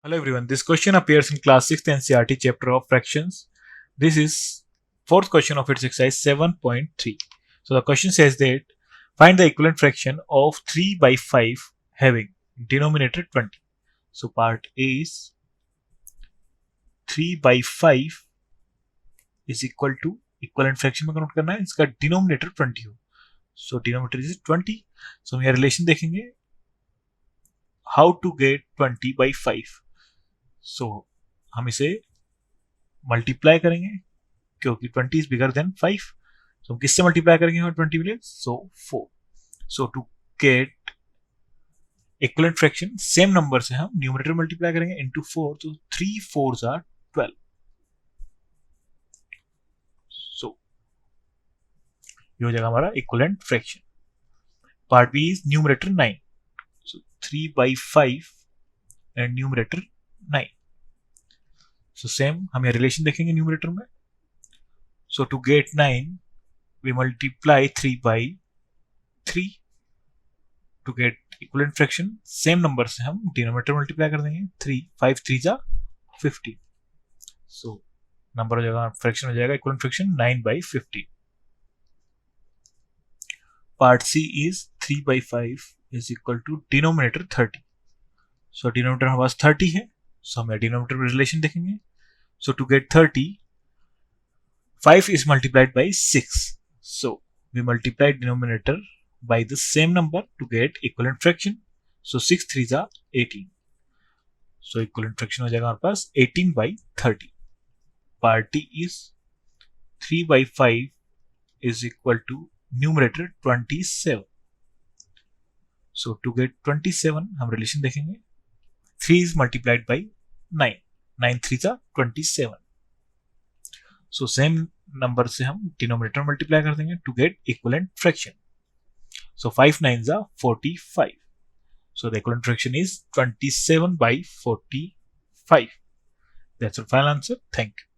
Hello everyone, this question appears in class 6th NCERT chapter of fractions. This is fourth question of its exercise 7.3. So the question says that find the equivalent fraction of 3 by 5 having denominator 20. So part A is 3 by 5 is equal to equivalent fraction में convert करना है, इसका denominator 20 हो. So denominator is 20. So हम यहाँ relation देखेंगे how to get 20 by 5. सो हम इसे मल्टीप्लाई करेंगे क्योंकि 20 इज बिगर देन 5. सो हम किससे मल्टीप्लाई करेंगे हमें 20 मिले, so 4. So to get equivalent fraction same number से हम न्यूमरेटर मल्टीप्लाई करेंगे इनटू 4, तो 3 4s आर 12. सो ये हो जाएगा हमारा equivalent fraction. Part B is numerator 9. So 3 by 5 and numerator 9. So same हम यहाँ रिलेशन देखेंगे न्यूमरेटर में. So to get 9 we multiply 3 by 3. To get equivalent fraction same number से हम डिनोमिनेटर मल्टीप्लाई कर देंगे. 3 5 3 जा 15. So नंबर हो जाएगा, फ्रैक्शन हो जाएगा equivalent fraction 9 by 15. Part C is 3 by 5 is equal to denominator 30. So denominator हमारे पास 30 है. So हम डिनोमिनेटर में रिलेशन देखेंगे. So to get 30, 5 is multiplied by 6. So we multiply denominator by the same number to get equivalent fraction. So 6 3s are 18. So equivalent fraction हो जाएगा हमारे पास 18 by 30. Part D is 3 by 5 is equal to numerator 27. So to get 27 हम relation देखेंगे. 3 is multiplied by 9. 9 3s are 27. So same number से हम denominator multiply कर देंगे to get equivalent fraction. So 5 9s are 45. So the equivalent fraction is 27 by 45. That's our final answer. Thank you.